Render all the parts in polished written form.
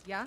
Yeah?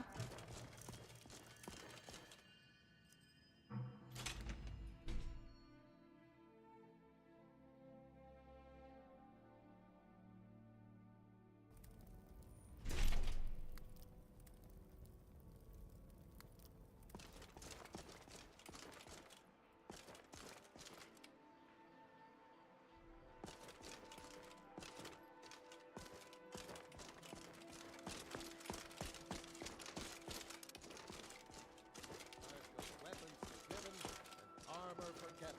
Weapons forgiven and armor forgotten.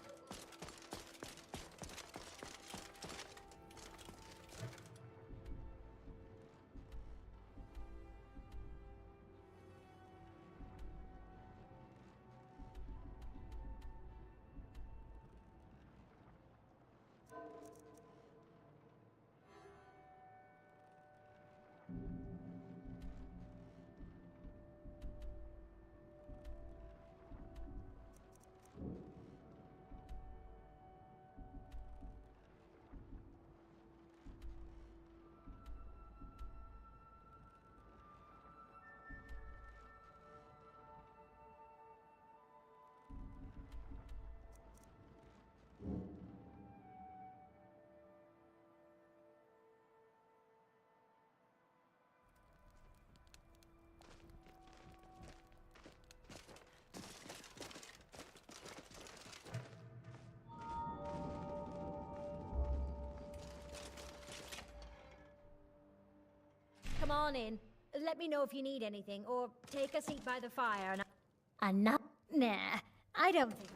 Come on in. Let me know if you need anything, or take a seat by the fire and not? Nah, I don't think so.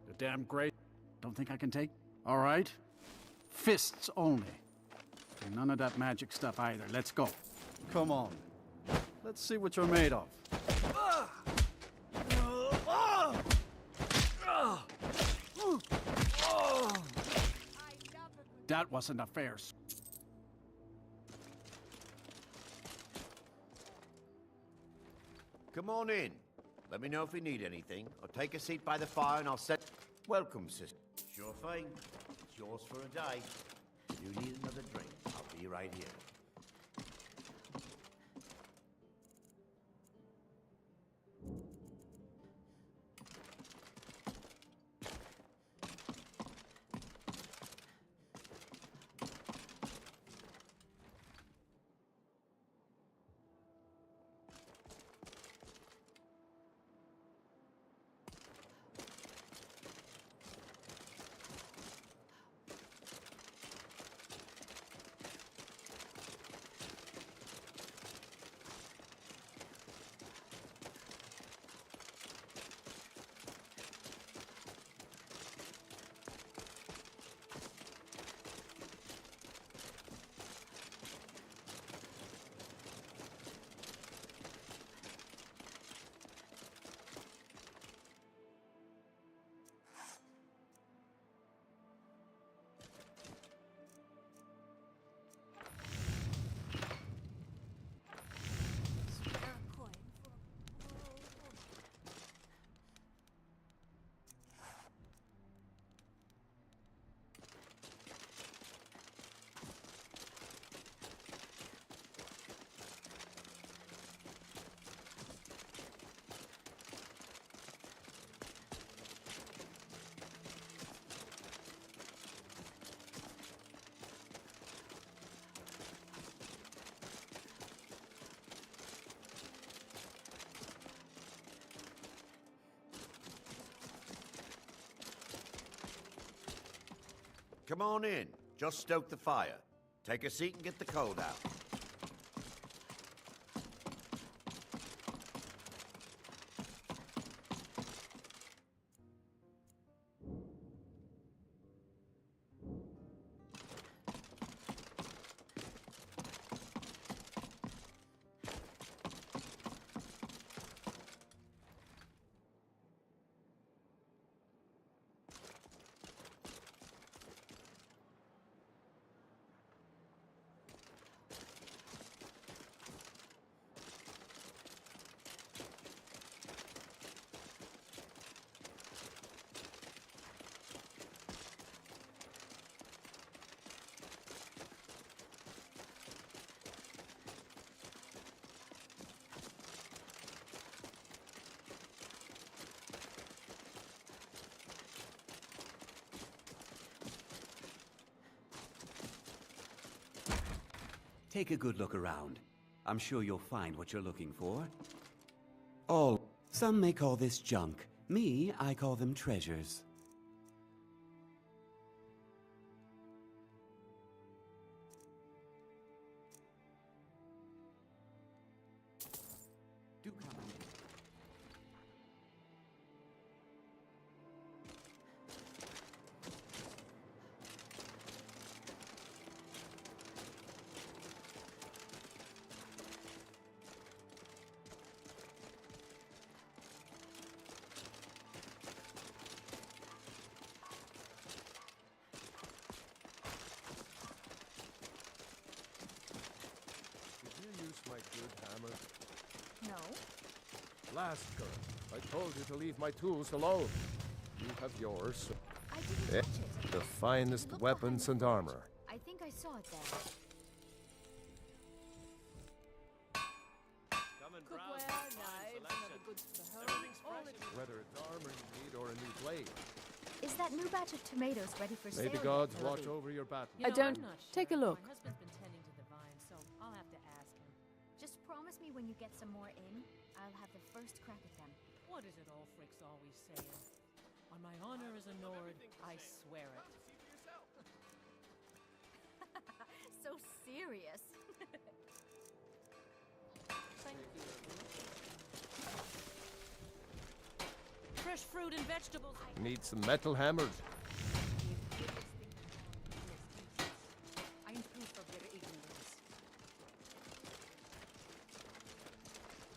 You're damn great. Don't think I can take? All right. Fists only. And none of that magic stuff either. Let's go. Come on. Let's see what you're made of. That wasn't a fair. Come on in. Let me know if you need anything, or take a seat by the fire and I'll set... Welcome, sister. Sure thing. It's yours for a day. If you need another drink, I'll be right here. Come on in. Just stoke the fire. Take a seat and get the cold out. Take a good look around. I'm sure you'll find what you're looking for. All. Some may call this junk. Me, I call them treasures. Do come in. Did you use my good hammer? No. Last girl, I told you to leave my tools alone. You have yours. I didn't Eh, touch it. The finest Look weapons behind and the armor. I think I saw it there. Come and browse the fine selection. Whether it's armor you need or a new blade. Is that new batch of tomatoes ready for sale? May the yet, gods Willoughby? watch over your battle. I don't. Take a look. My husband's been tending to the vine, so I'll have to ask him. Just promise me when you get some more in, I'll have the first crack at them. What is it Ulfric's always saying? On my honor as a Nord, I swear it. So serious. Thank you. Fresh fruit and vegetables. Need some metal hammers. I am proof of their ignorance.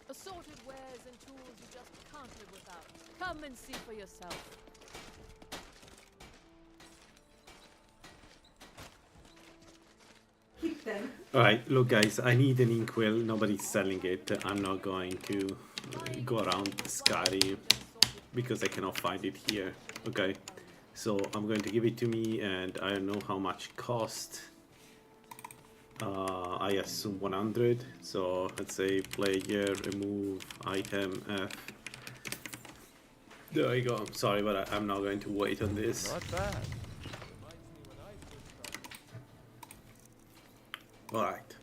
Assorted wares and tools you just can't live without. Come and see for yourself. Alright, look guys, I need an inkwell, nobody's selling it. I'm not going to go around Llaari because I cannot find it here. Okay, so I'm going to give it to me and I don't know how much it cost. I assume 100, so let's say player, remove, item, F. There we go, I'm sorry but I'm not going to wait on this. Not bad. Alright.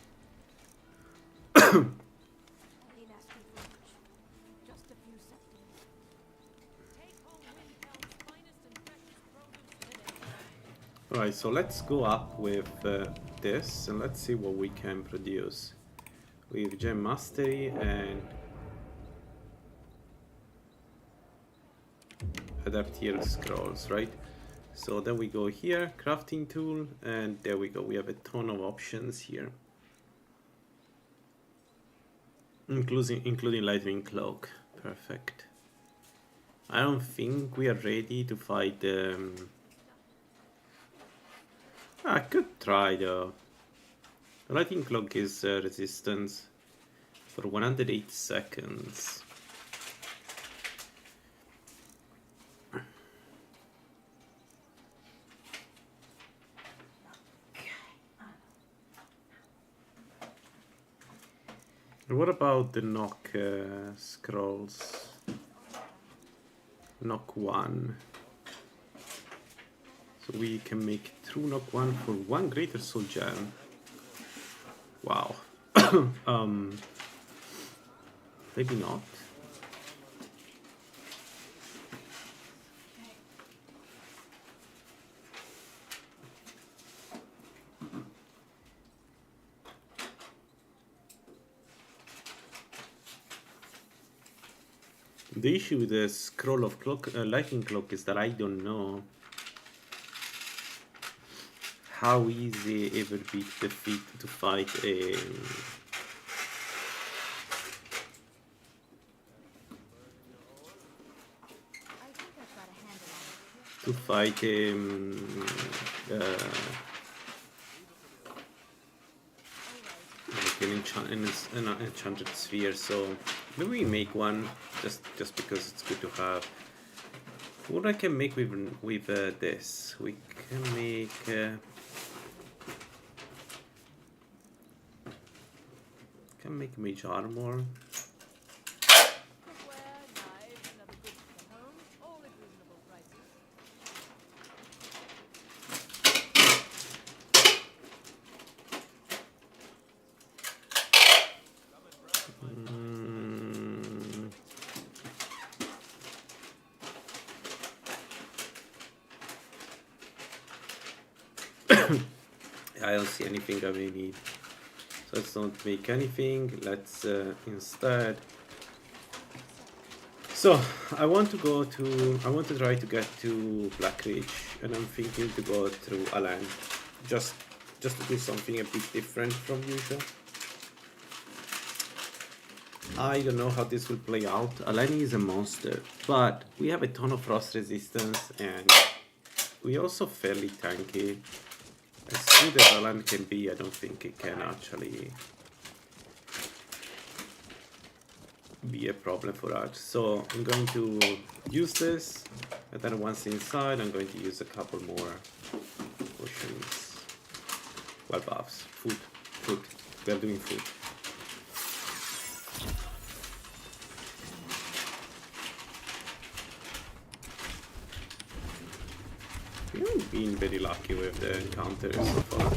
Just a few seconds. Take home Windhelm's finest and precious produce today. Alright, so let's go up with this and let's see what we can produce. With Gem Mastery and Adapt here scrolls, right? So then we go here, crafting tool, and there we go. We have a ton of options here. Including lightning cloak. Perfect. I don't think we are ready to fight I could try though. Lightning cloak is resistance for 108 seconds. What about the knock scrolls? Knock 1. So we can make true knock 1 for 1 greater soul gem. Wow. Maybe not. The issue with the scroll of clock, lightning clock is that I don't know how easy it would be to fight a I think I've got a handle on it. to fight like an enchanted sphere. So maybe we make one just because it's good to have. What I can make with this, we can make. Can make mage armor. Cookware, knives, and other goods for the home, all at reasonable prices. I don't see anything I may need. So let's don't make anything. Let's instead. So I want to try to get to Black Ridge, and I'm thinking to go through a land, just to do something a bit different from usual. I don't know how this will play out. Alani is a monster, but we have a ton of frost resistance, and we also fairly tanky. As good as Lalaland can be, I don't think it can actually be a problem for us. So I'm going to use this, and then once inside, I'm going to use a couple more potions. Well, buffs. Food. We're doing food. We haven't been very lucky with the encounters so far.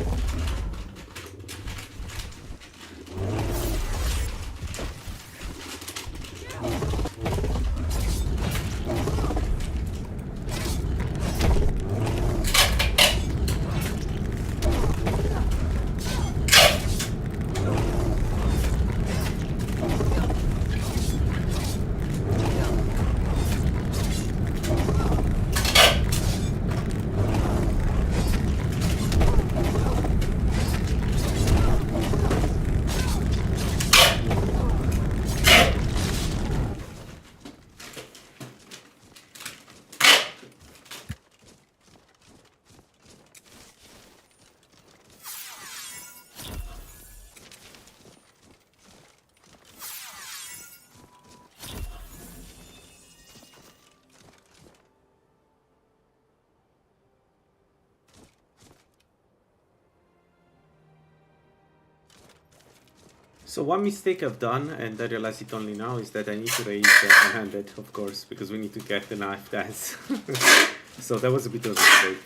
So one mistake I've done, and I realize it only now, is that I need to raise one-handed, of course, because we need to get the knife dance. So that was a bit of a mistake.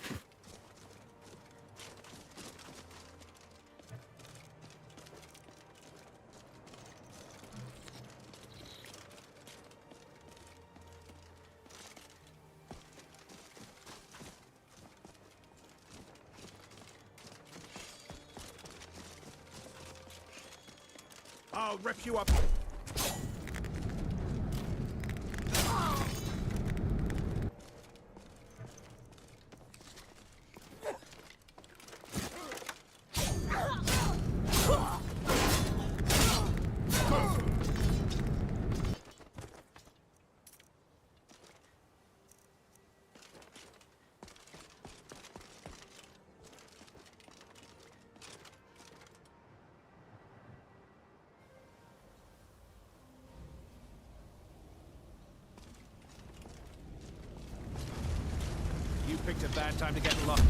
I'll rip you up. You picked a bad time to get lucky.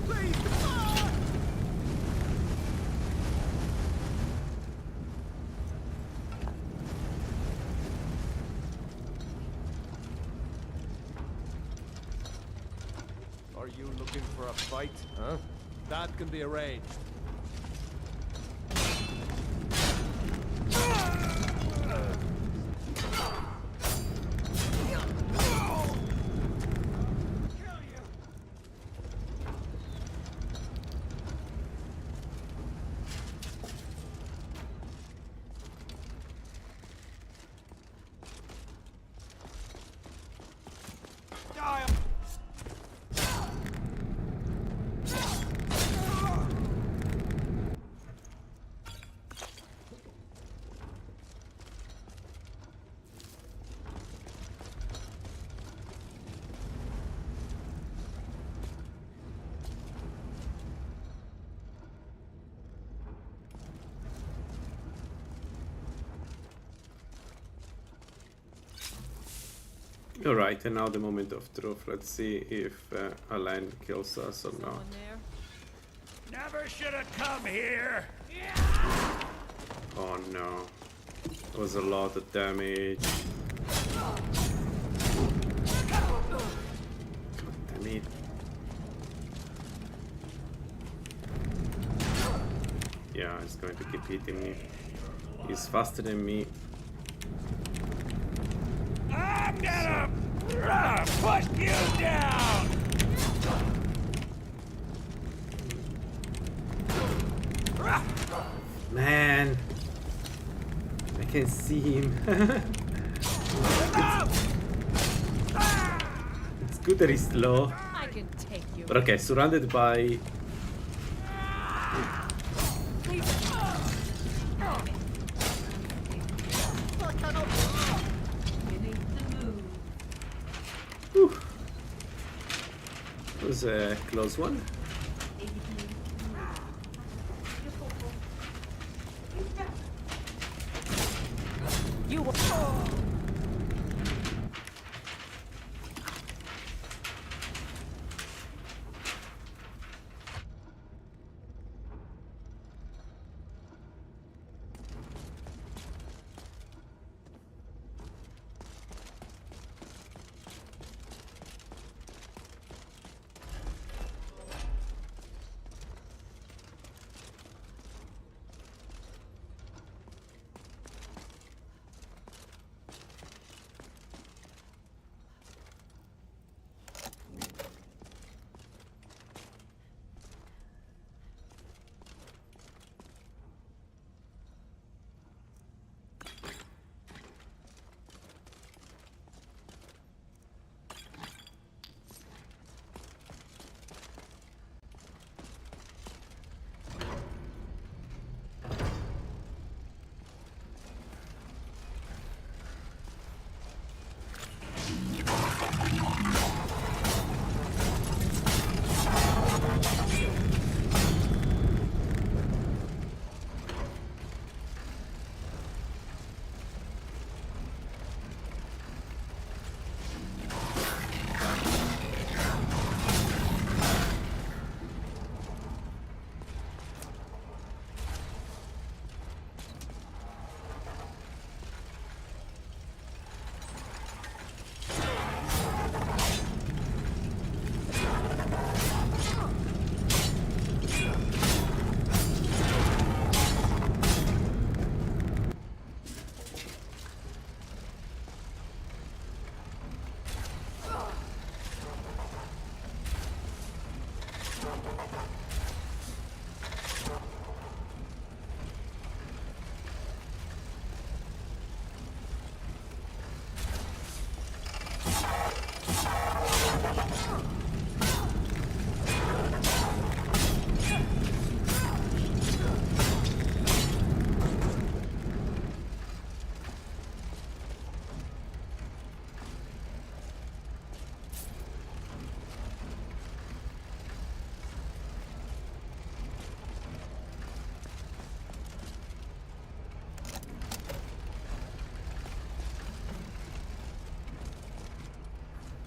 Please, ah! Are you looking for a fight, huh? That can be arranged. Alright, and now the moment of truth. Let's see if Alain kills us or not. Never should have come here. Oh no. That was a lot of damage. God damn it. Yeah, he's going to keep hitting me. He's faster than me. I'm gonna Push you down! Man, I can see him. It's good that he's slow. I can take you. But okay, surrounded by... Whew. That was a close one. You will.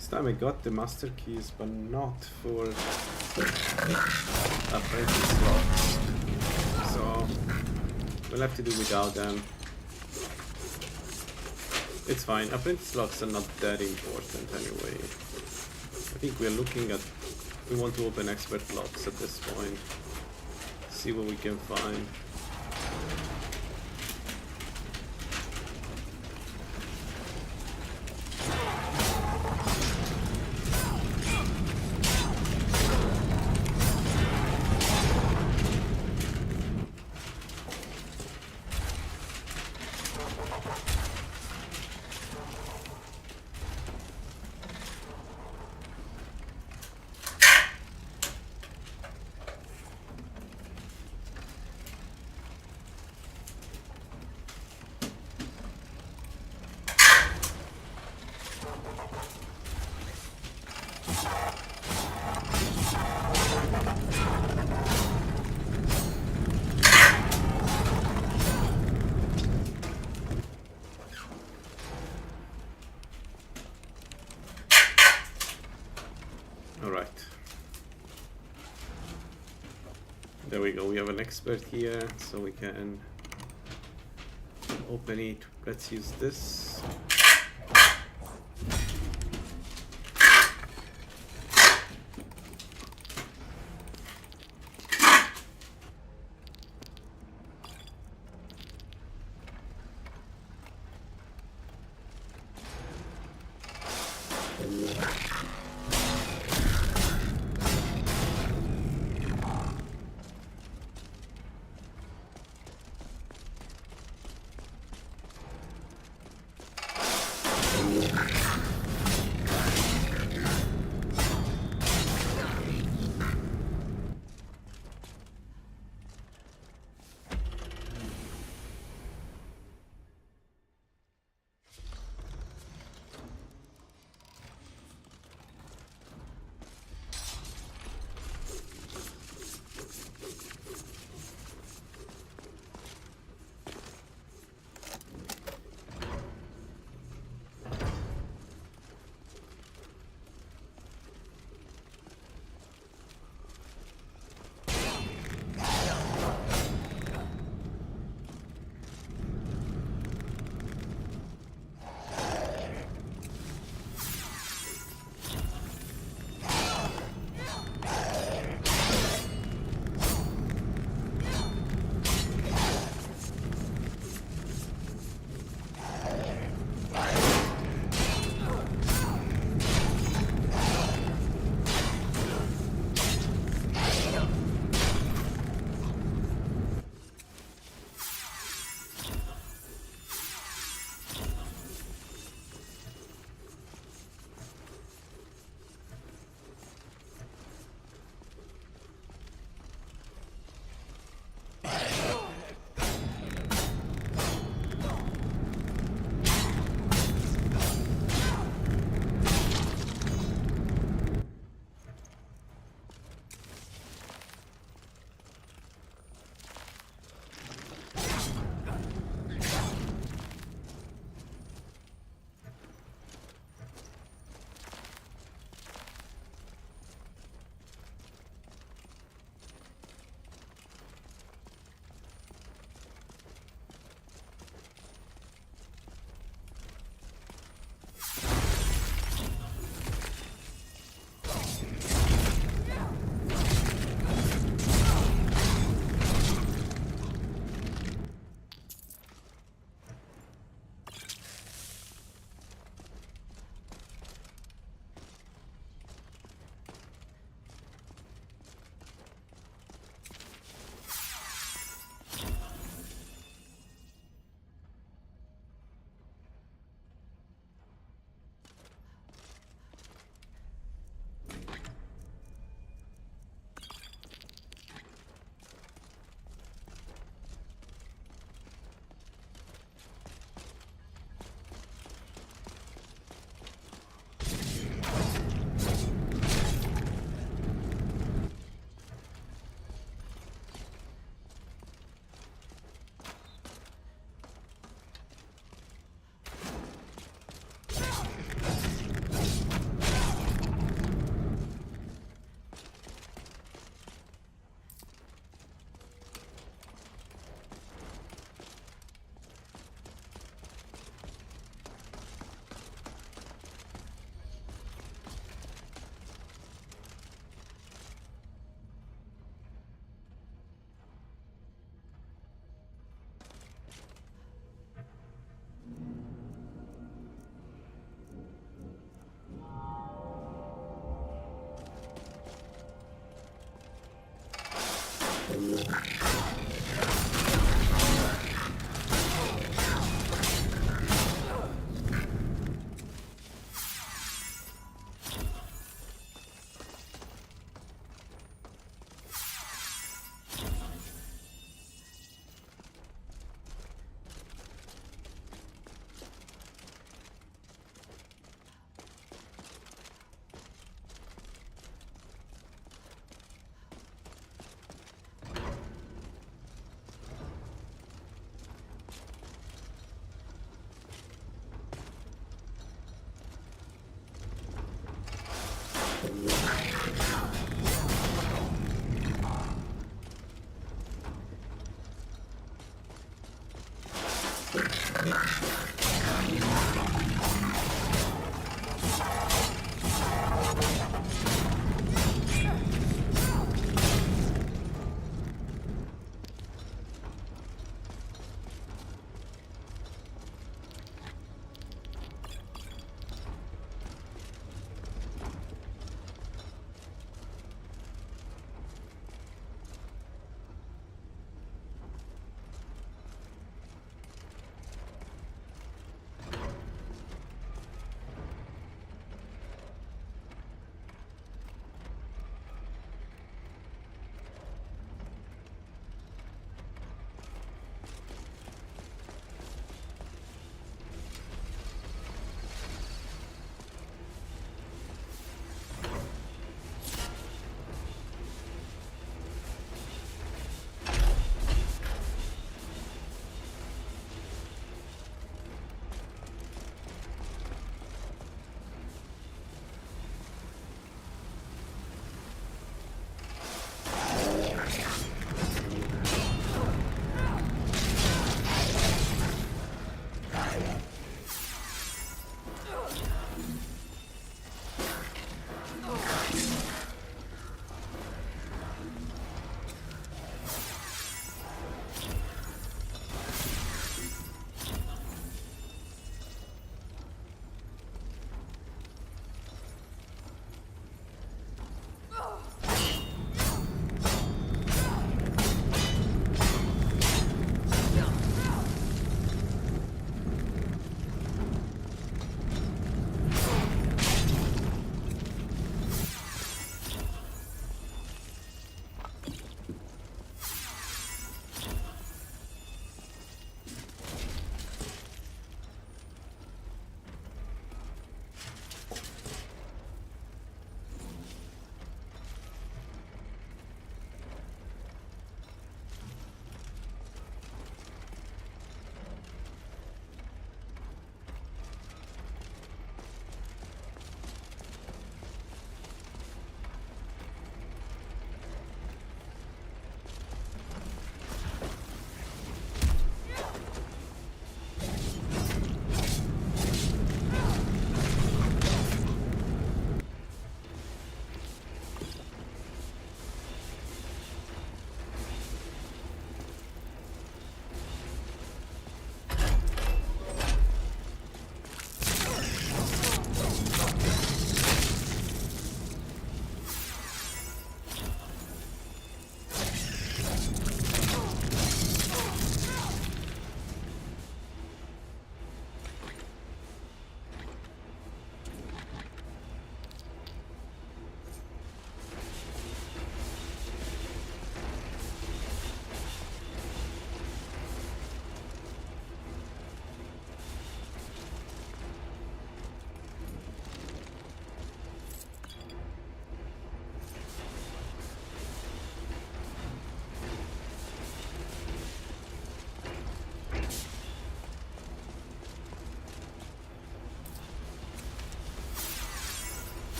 This time I got the master keys, but not for apprentice slots. So we'll have to do without them. It's fine. Apprentice locks are not that important anyway. I think we're looking at... We want to open expert locks at this point. See what we can find. There we go, we have an expert here, so we can open it. Let's use this.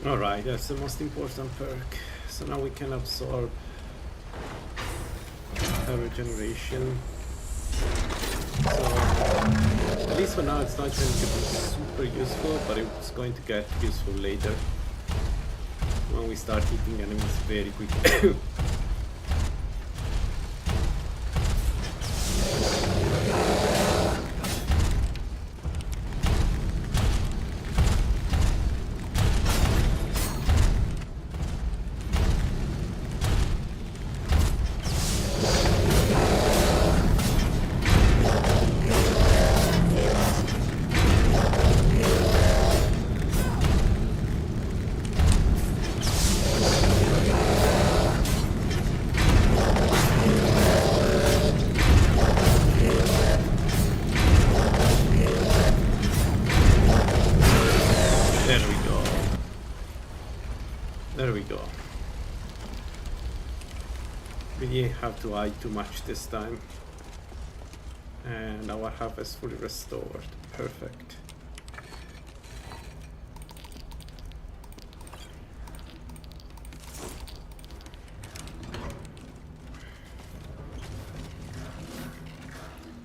Alright, that's the most important perk. So now we can absorb our regeneration. So at least for now it's not going to be super useful, but it's going to get useful later when we start hitting enemies very quickly. There we go. We didn't have to hide too much this time. And our health is fully restored. Perfect.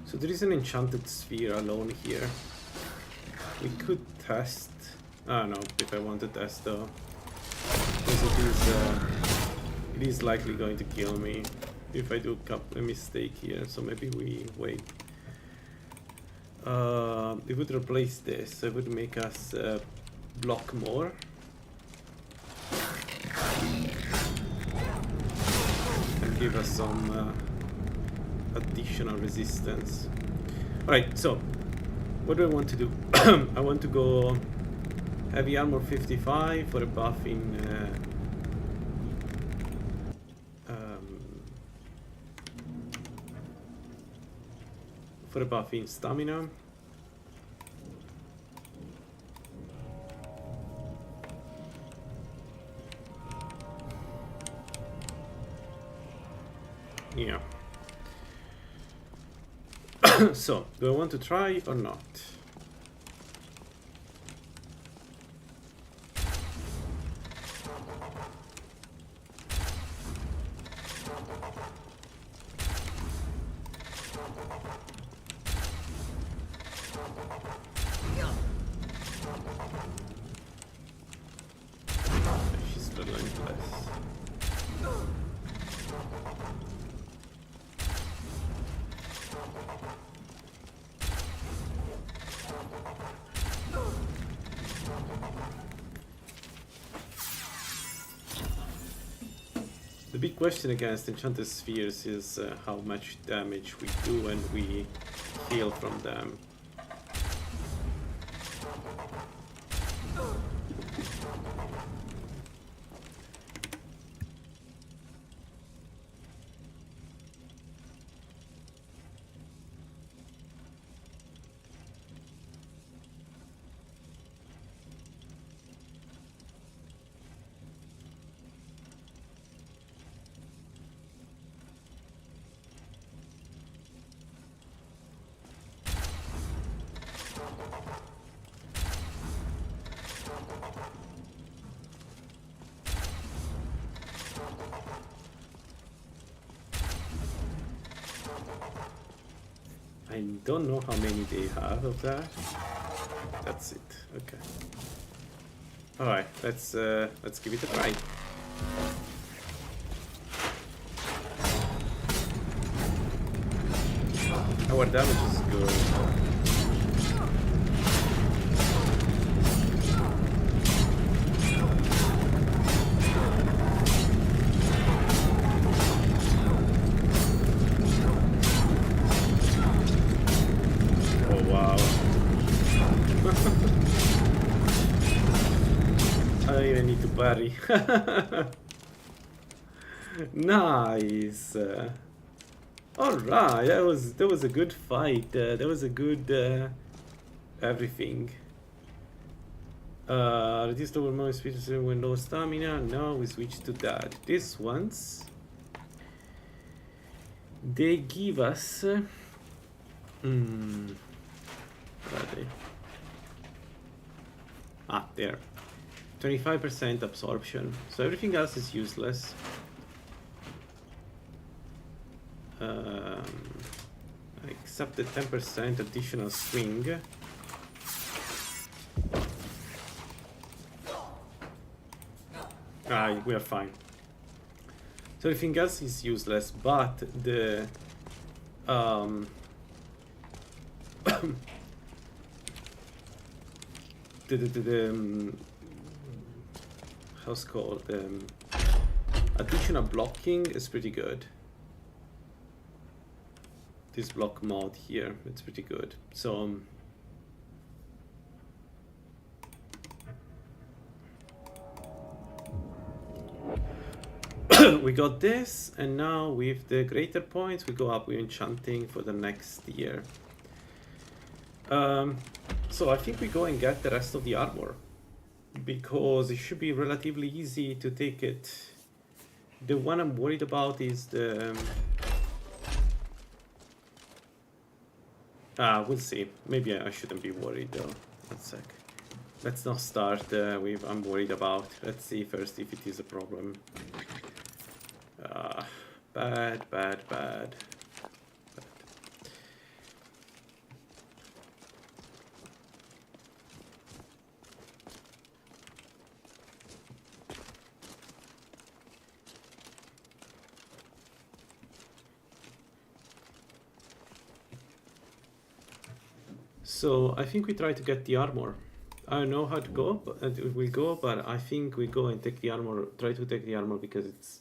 So there is an enchanted sphere alone here. We could test. I don't know if I want to test though. Because it is likely going to kill me if I do a mistake here, so maybe we wait. It would replace this, it would make us block more. And give us some additional resistance. Alright, so what do I want to do? I want to go heavy armor 55 for a buff in stamina. Yeah. So, do I want to try or not? She's relentless. The big question against enchanted spheres is how much damage we do when we heal from them. I don't know how many they have of that. That's it. Okay. All right. Let's give it a try. Our damage is good. Parry. Nice. All right, that was a good fight. That was a good everything. Reduce over more speed when low stamina. Now we switch to that. These ones, they give us. Where are they? Ah, there. 25% absorption. So everything else is useless. Except the 10% additional swing. We are fine. So everything else is useless, but the how's it called? Additional blocking is pretty good. This block mod here, it's pretty good. So we got this, and now with the greater points we go up with enchanting for the next year. So I think we go and get the rest of the armor, because it should be relatively easy to take it. The one I'm worried about is the we'll see. Maybe I shouldn't be worried though. 1 sec. Let's not start with I'm worried about. Let's see first if it is a problem. Bad. So I think we try to get the armor. I don't know how to go, but we'll go. But I think we go and take the armor. Try to take the armor because it's.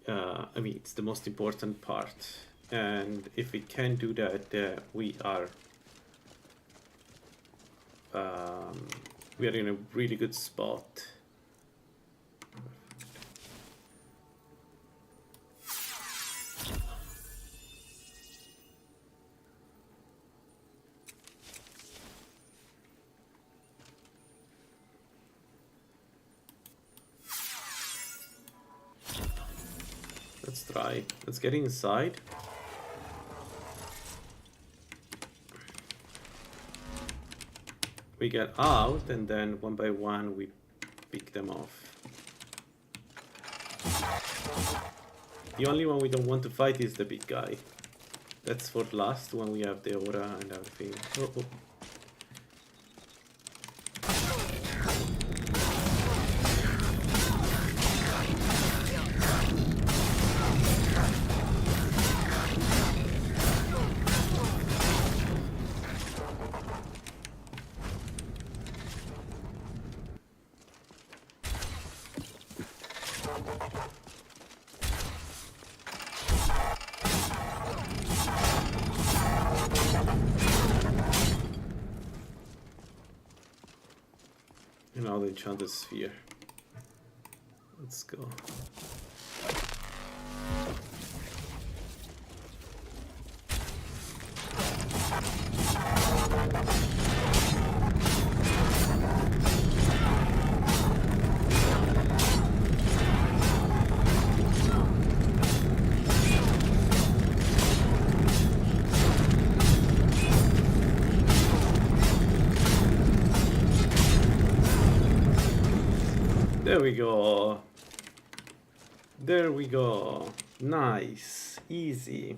I mean, it's the most important part. And if we can do that, we are in a really good spot. Let's try. Let's get inside. We get out, and then one by one we pick them off. The only one we don't want to fight is the big guy. That's for last when we have the aura and everything. Oh. Now the enchanted sphere. Let's go. There we go. There we go. Nice. Easy.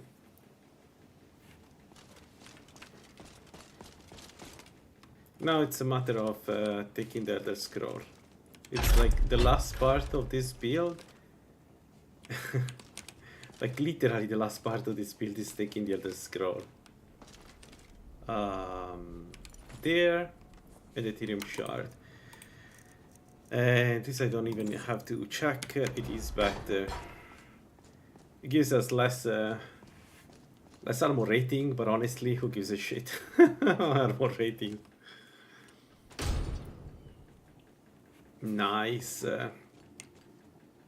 Now it's a matter of taking the Elder Scroll. It's like the last part of this build. Like literally the last part of this build is taking the Elder Scroll. There. And the Ethereum Shard. And this I don't even have to check. It is better. It gives us less armor rating, but honestly, who gives a shit? Armor rating. Nice.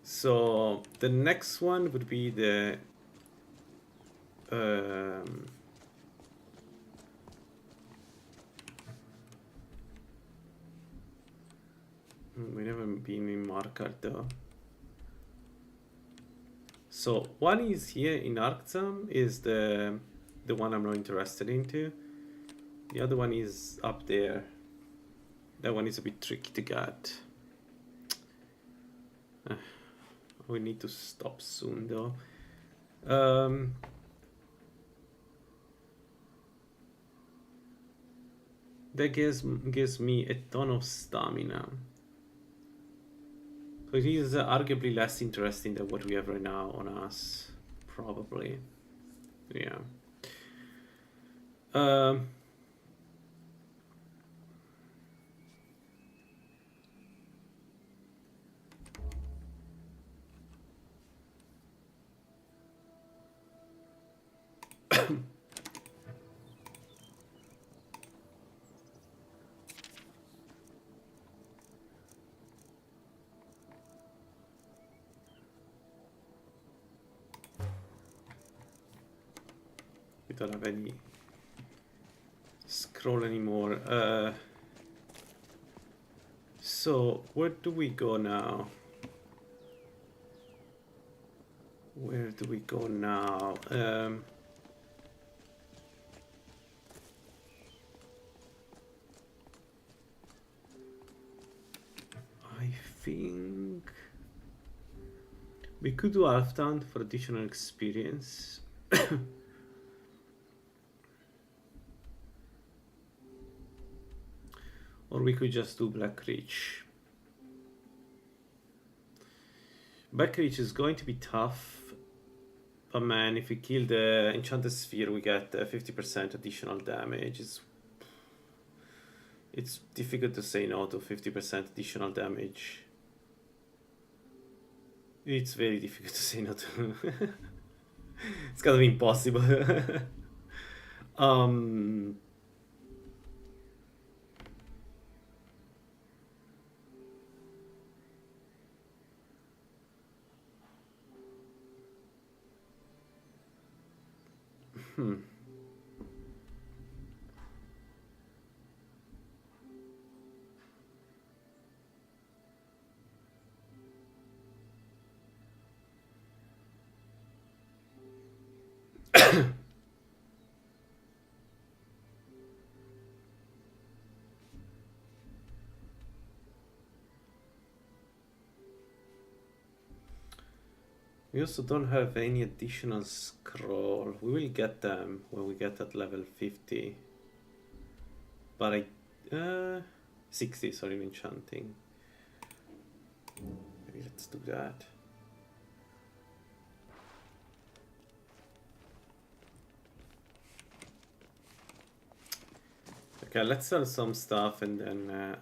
So the next one would be the we never been in Markart though. So one is here in Arctum, is the one I'm not interested into. The other one is up there. That one is a bit tricky to get. We need to stop soon though. That gives me a ton of stamina. So it is arguably less interesting than what we have right now on us. Probably. Yeah. We don't have any scroll anymore. So where do we go now? Where do we go now? I think we could do Halftown for additional experience. Or we could just do Black Reach. Black Reach is going to be tough, but man, if we kill the Enchanted Sphere, we get 50% additional damage. It's difficult to say no to 50% additional damage. It's very difficult to say no to. It's kind of impossible. We also don't have any additional scroll. We will get them when we get at level 50. But 60, sorry, in enchanting. Maybe let's do that. Okay, let's sell some stuff and then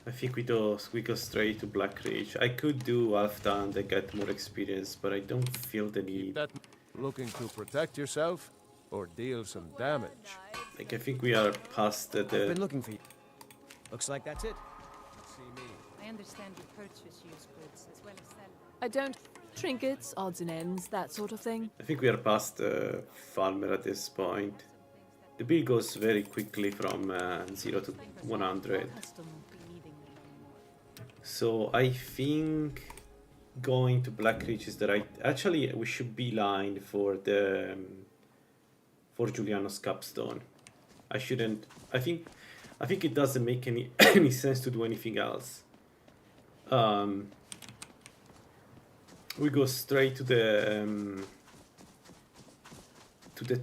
I think we go straight to Black Reach. I could do Halftown and get more experience, but I don't feel the need. That looking to protect yourself or deal some damage? Like, I think we are past the... I've been looking for you. Looks like that's it. See me. I understand you purchase used goods as well as sell them. I don't. Trinkets, odds and ends, that sort of thing. I think we are past Farmer at this point. The build goes very quickly from 0 to 100. So I think going to Black Reach is the right... Actually, we should beeline for the... for Julianos Capstone. I shouldn't... I think it doesn't make any any sense to do anything else. We go straight to the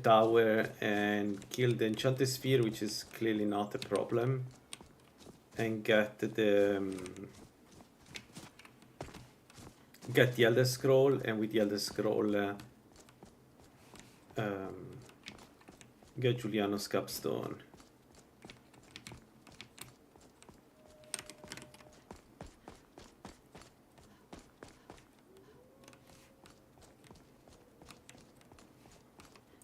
tower and kill the Enchanted Sphere, which is clearly not a problem, and get the Elder Scroll, and with the Elder Scroll get Julianos Capstone.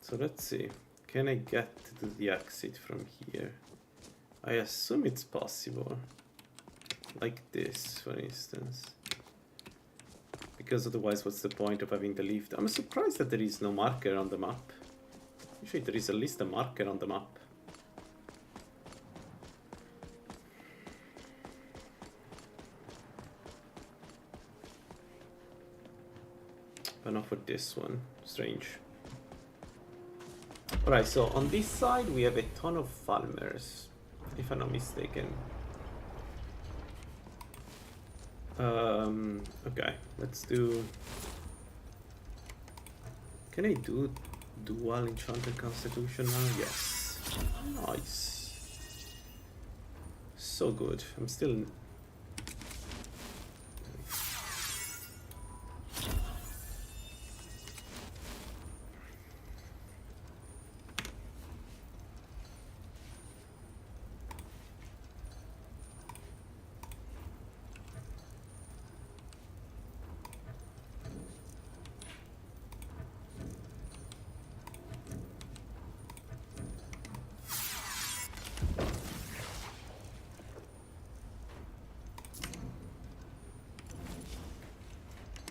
So let's see, can I get to the exit from here? I assume it's possible. Like this, for instance. Because otherwise, what's the point of having the lift? I'm surprised that there is no marker on the map. Usually there is at least a marker on the map. But not for this one. Strange. Alright, so on this side we have a ton of farmers, if I'm not mistaken. Okay, let's do... Can I do dual enchanted constitution now? Yes. Nice. So good. I'm still...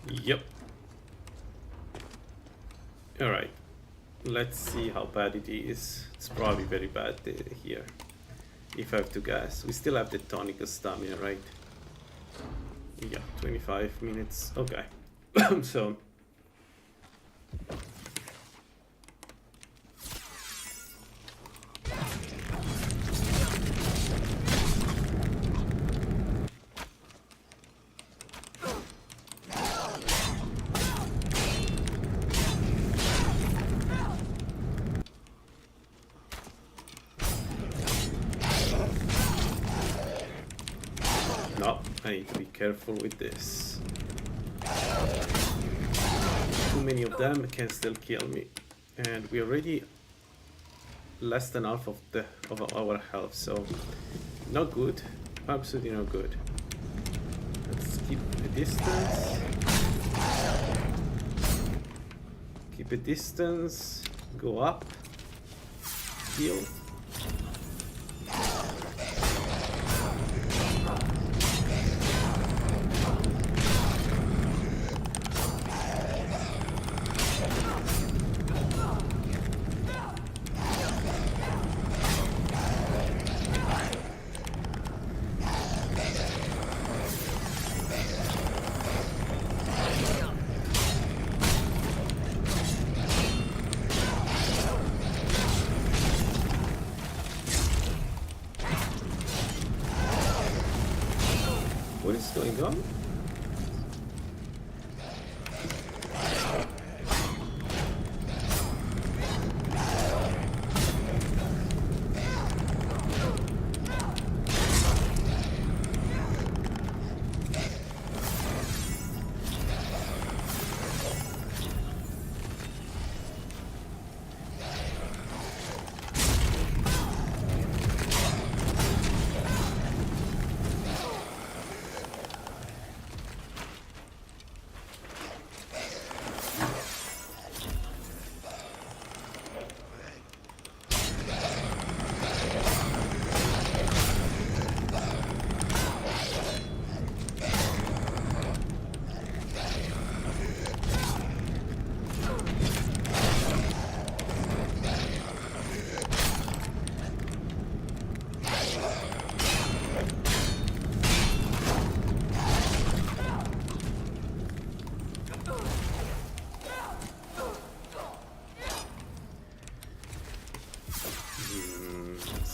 Yep. Alright. Let's see how bad it is. It's probably very bad here. If I have to guess. We still have the tonic stamina, right? Yeah, 25 minutes. Okay. So... No, I need to be careful with this. Too many of them can still kill me. And we're already less than half of our health, so not good. Absolutely not good. Let's keep a distance. Keep a distance. Go up. Heal. What is going on?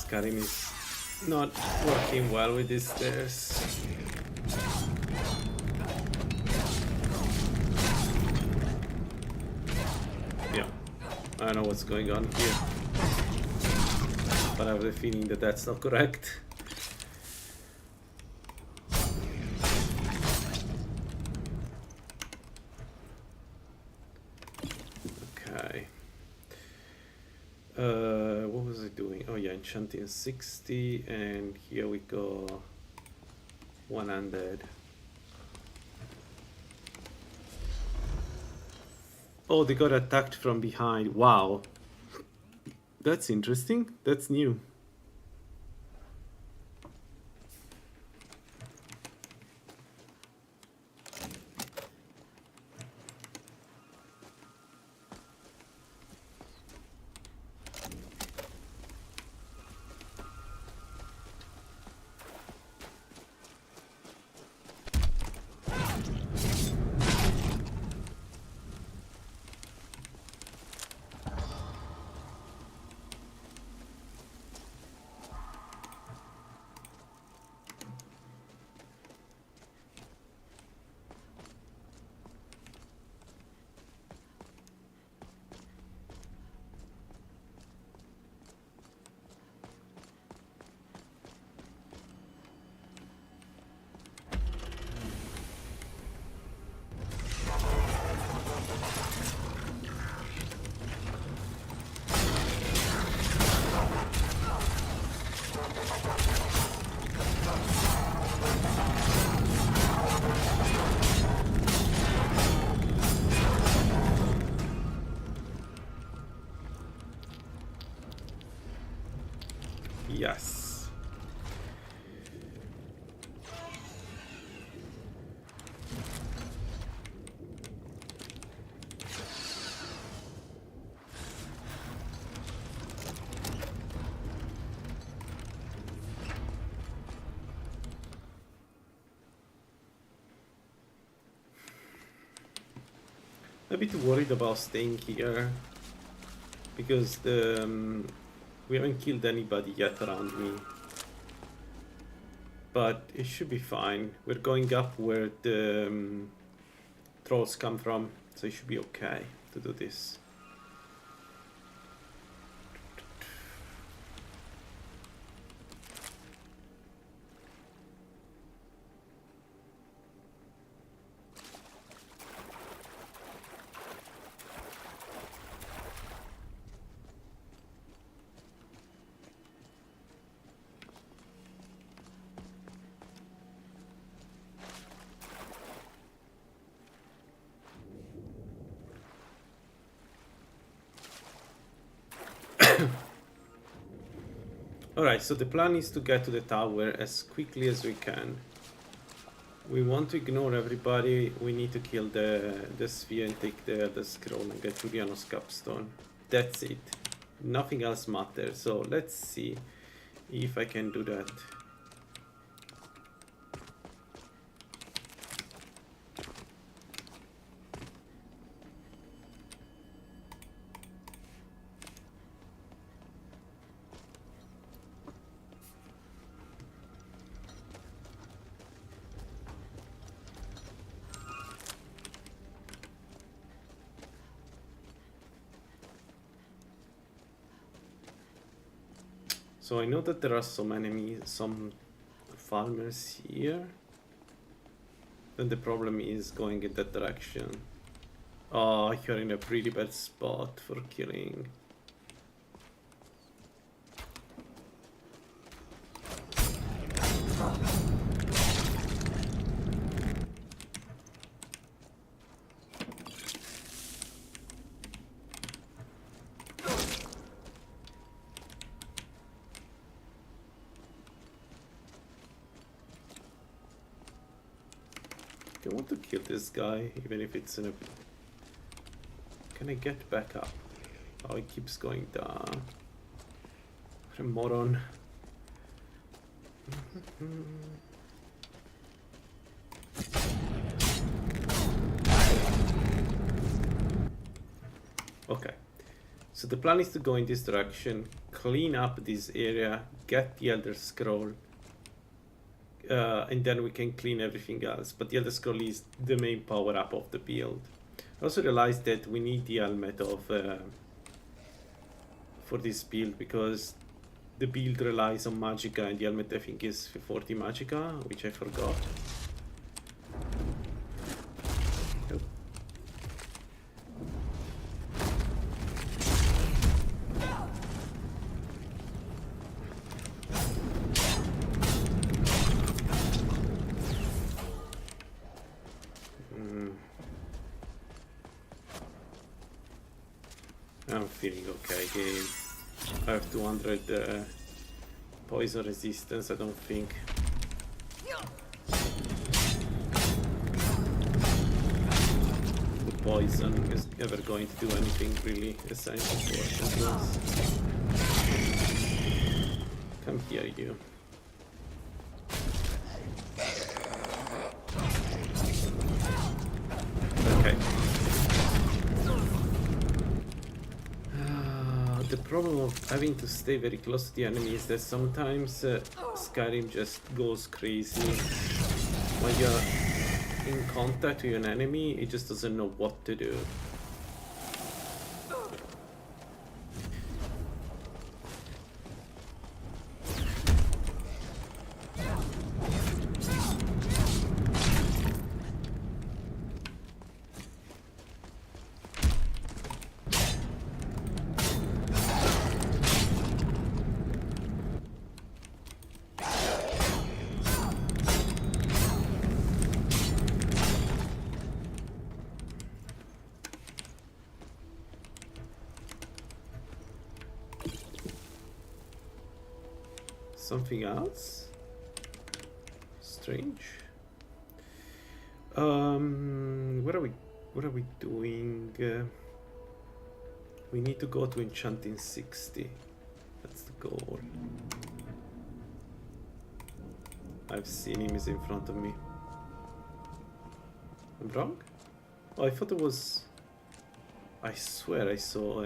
Karim is not working well with these stairs. Yeah, I don't know what's going on here, but I have a feeling that that's not correct. Okay. What was I doing? Oh yeah, enchanting 60, and here we go. 100. Oh, they got attacked from behind. Wow. That's interesting. That's new. Yes. A bit worried about staying here because we haven't killed anybody yet around me, but it should be fine. We're going up where the trolls come from, so it should be okay to do this. Alright, so the plan is to get to the tower as quickly as we can. We want to ignore everybody. We need to kill the sphere and take the scroll and get Julianos capstone. That's it. Nothing else matters. So let's see if I can do that. So I know that there are some enemies, some farmers here. Then the problem is going in that direction. Oh, you're in a pretty bad spot for killing. I want to kill this guy, even if it's in a... Can I get back up? Oh, it keeps going down. What a moron. Okay. So the plan is to go in this direction, clean up this area, get the Elder Scroll, and then we can clean everything else. But the Elder Scroll is the main power up of the build. I also realized that we need the helmet of for this build because the build relies on Magicka and the helmet I think is 40 Magicka, which I forgot. I'm feeling okay game. I have 200 poison resistance, I don't think. The poison is ever going to do anything really essential for us. Come here, you. Okay. The problem of having to stay very close to the enemy is that sometimes Skyrim just goes crazy. When you're in contact with an enemy, it just doesn't know what to do. something else? Strange. What are we doing? We need to go to enchanting 60. That's the goal. I've seen him, he's in front of me. I'm wrong? Oh, I thought it was... I swear I saw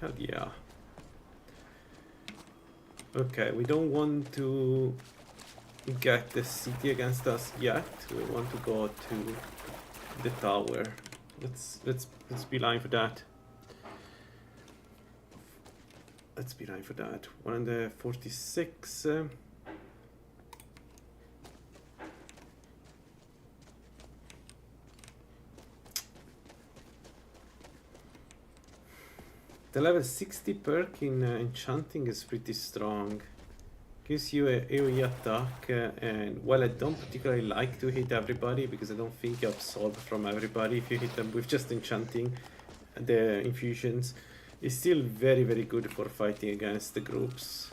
hell yeah. Okay, we don't want to get the city against us yet. We want to go to the tower. Let's beeline for that. Let's beeline for that. 146. The level 60 perk in enchanting is pretty strong. Gives you a AoE attack, and while I don't particularly like to hit everybody because I don't think you absorb from everybody if you hit them with just enchanting the infusions, it's still very good for fighting against the groups.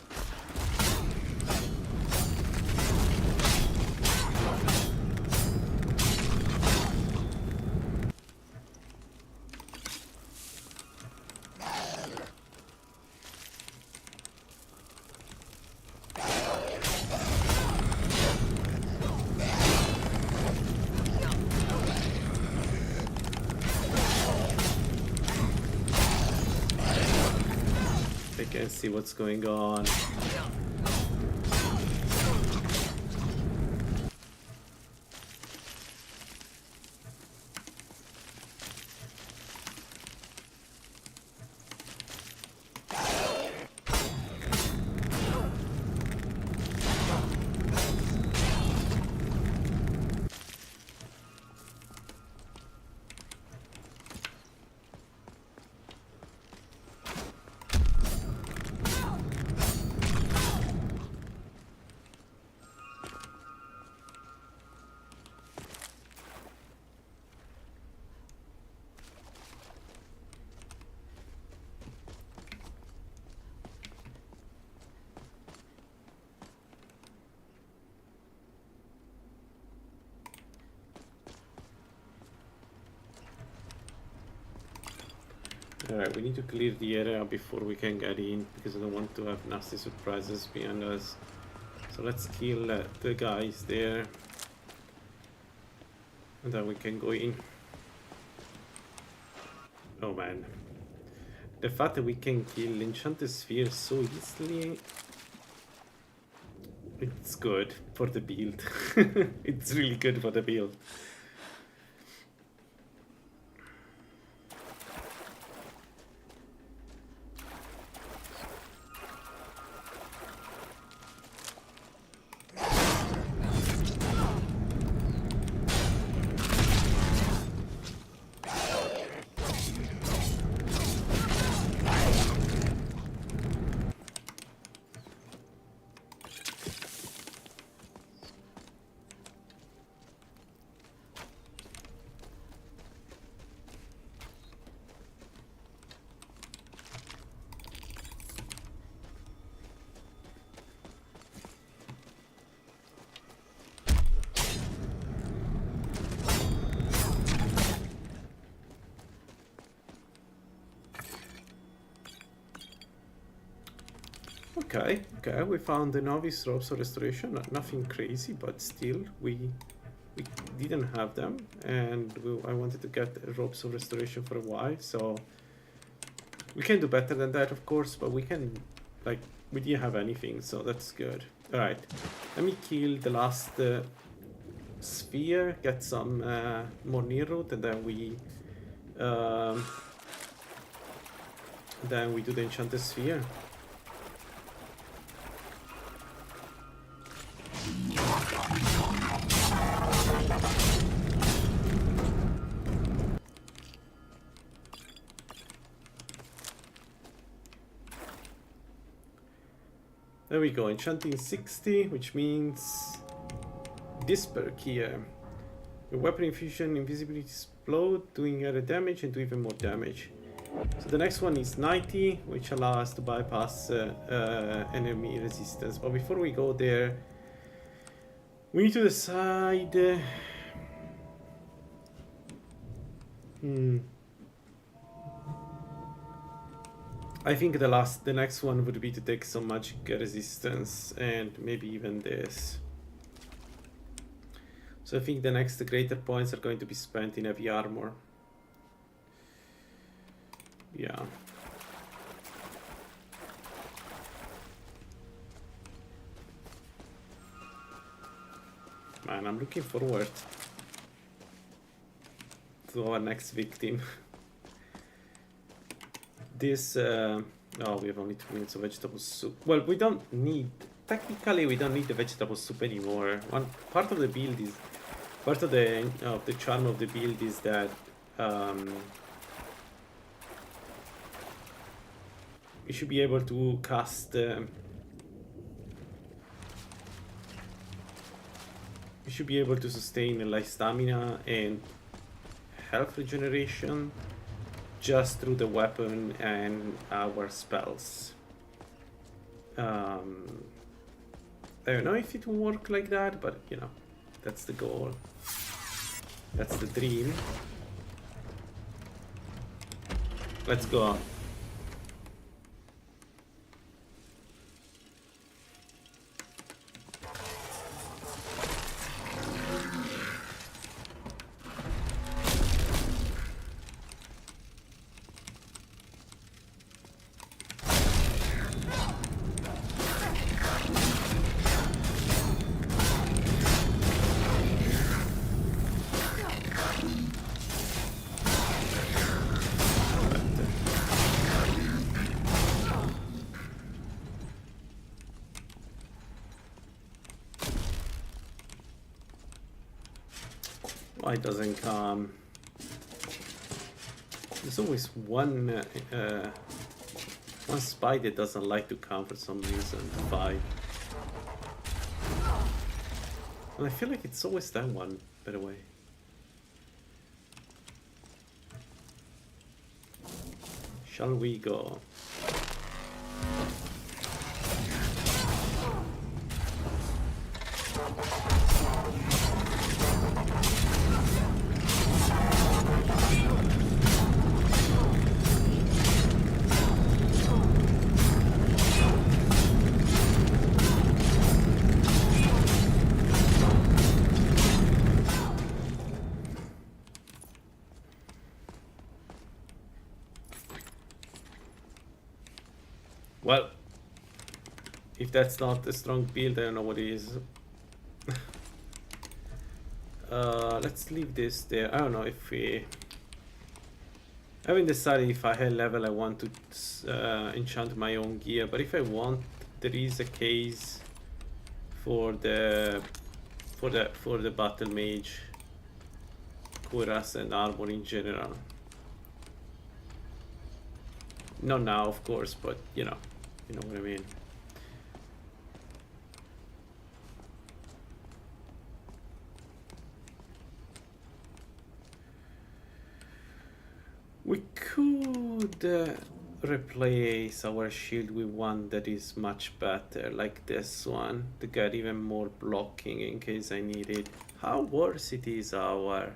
See what's going on. Alright, we need to clear the area before we can get in, because I don't want to have nasty surprises behind us. So let's kill the guys there, and then we can go in. Oh man. The fact that we can kill Enchanted Sphere so easily, it's good for the build. It's really good for the build. Okay, we found the novice ropes of restoration. Nothing crazy, but still, we didn't have them, and I wanted to get ropes of restoration for a while, so we can do better than that, of course, but we can, like, we didn't have anything, so that's good. Alright, let me kill the last sphere, get some more near root, and then we do the enchanted sphere. There we go, enchanting 60, which means this perk here. Your weapon infusion, invisibility explode, doing added damage and do even more damage. So the next one is 90, which allows us to bypass enemy resistance. But before we go there, we need to decide... I think the next one would be to take some magic resistance and maybe even this. So I think the next greater points are going to be spent in heavy armor. Yeah. Man, I'm looking forward to our next victim. This, oh, we have only 2 minutes of vegetable soup. Well, we don't need, technically we don't need the vegetable soup anymore. One part of the build is, part of the charm of the build is that you should be able to cast, you should be able to sustain like stamina and health regeneration just through the weapon and our spells. I don't know if it will work like that, but you know, that's the goal. That's the dream. Let's go. Why it doesn't come? There's always one spy that doesn't like to come for some reason to fight. And I feel like it's always that one, by the way. Shall we go? Well, if that's not a strong build, I don't know what it is. Let's leave this there. I don't know if we... I haven't decided if I high level I want to enchant my own gear, but if I want, there is a case for the battle mage, cuirass and armor in general. Not now, of course, but you know what I mean. We could replace our shield with one that is much better, like this one, to get even more blocking in case I need it. How worse it is our...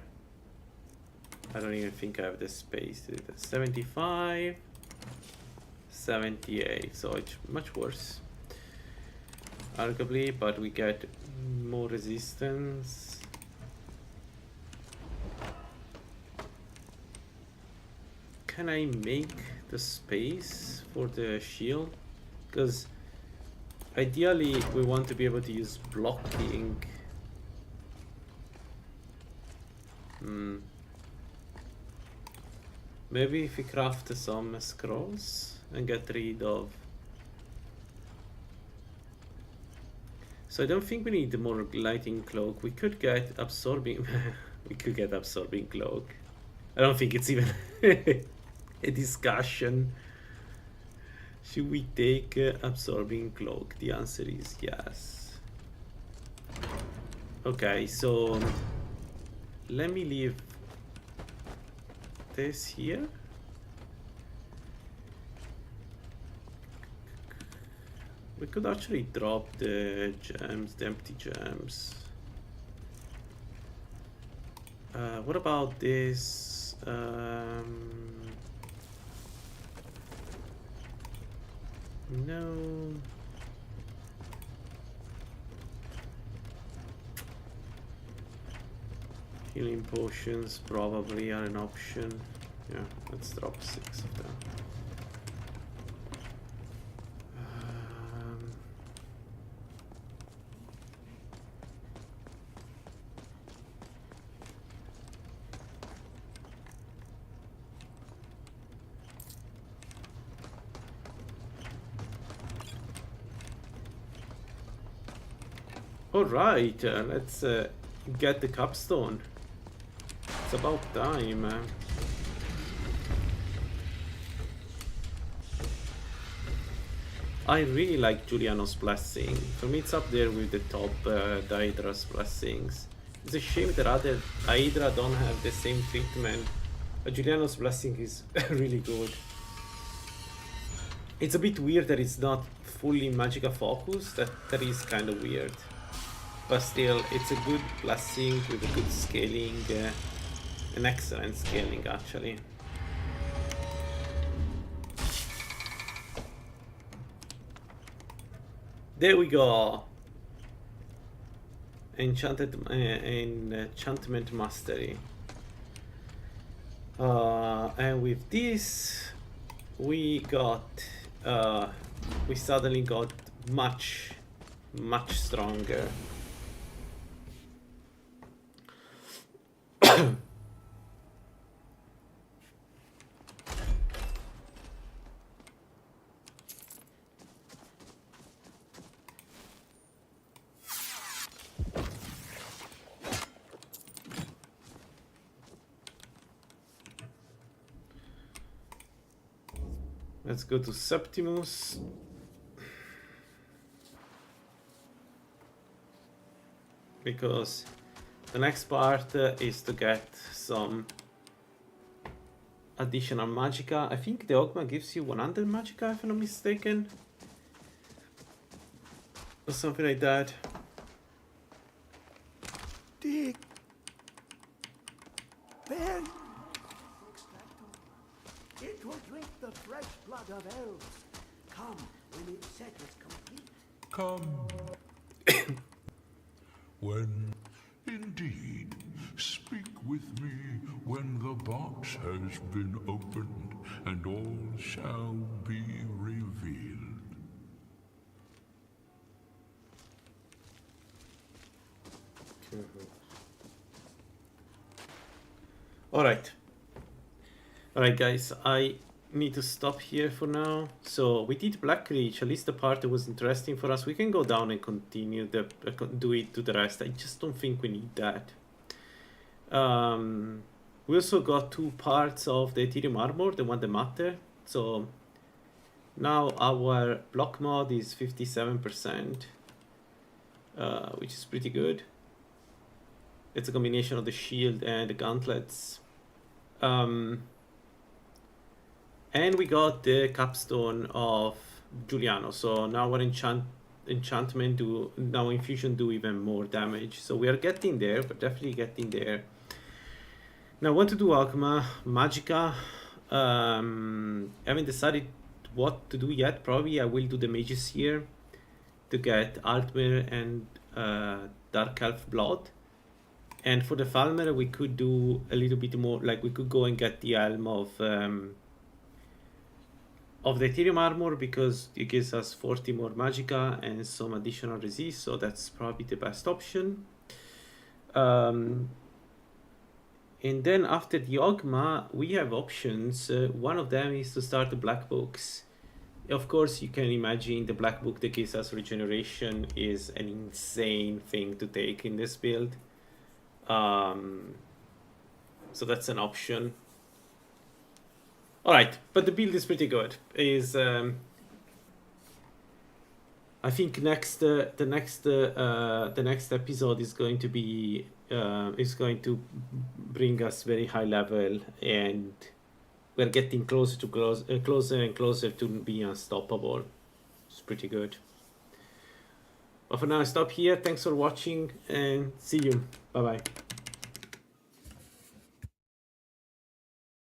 I don't even think I have the space to do that. 75... 78, so it's much worse arguably, but we get more resistance. Can I make the space for the shield? Because ideally we want to be able to use blocking. Maybe if we craft some scrolls and get rid of... So I don't think we need more lighting cloak. We could get absorbing... we could get absorbing cloak. I don't think it's even a discussion. Should we take absorbing cloak? The answer is yes. Okay, so let me leave this here. We could actually drop the gems, the empty gems. What about this? No. Healing potions probably are an option. Yeah, let's drop 6 of them. Alright, let's get the capstone. It's about time. I really like Julianos' blessing. For me, it's up there with the top Hydra's blessings. It's a shame that other Hydra don't have the same treatment. But Julianos' blessing is really good. It's a bit weird that it's not fully Magicka focused. That is kind of weird. But still, it's a good blessing with a good scaling, an excellent scaling actually. There we go. Enchantment mastery. And with this, we suddenly got much stronger. Let's go to Septimus. Because the next part is to get some additional Magicka. I think the Ogma gives you 100 Magicka, if I'm not mistaken. Or something like that. Dig. Ben. It will drink the fresh blood of elves. Come when its set is complete. Come. When, indeed, speak with me when the box has been opened and all shall be revealed. Alright, guys, I need to stop here for now. So we did Black Reach, at least the part that was interesting for us. We can go down and continue do it to the rest. I just don't think we need that. We also got 2 parts of the Ethereum armor, the one that matter. So now our block mod is 57%, which is pretty good. It's a combination of the shield and the gauntlets. And we got the capstone of Juliano. So now our enchantment now infusion do even more damage. So we are getting there, but definitely getting there. Now I want to do Ogma, Magicka. Haven't decided what to do yet. Probably I will do the mages here to get Altmer and Dark Elf Blood. And for the Falmer, we could do a little bit more, like we could go and get the Helm of the Ethereum armor, because it gives us 40 more Magicka and some additional resist, so that's probably the best option. And then after the Ogma, we have options. One of them is to start the Black Books. Of course, you can imagine the Black Book that gives us regeneration is an insane thing to take in this build. So that's an option. Alright, but the build is pretty good. I think the next episode is going to be bring us very high level, and we're getting closer and closer to be unstoppable. It's pretty good. But for now, I stop here. Thanks for watching, and see you. Bye bye.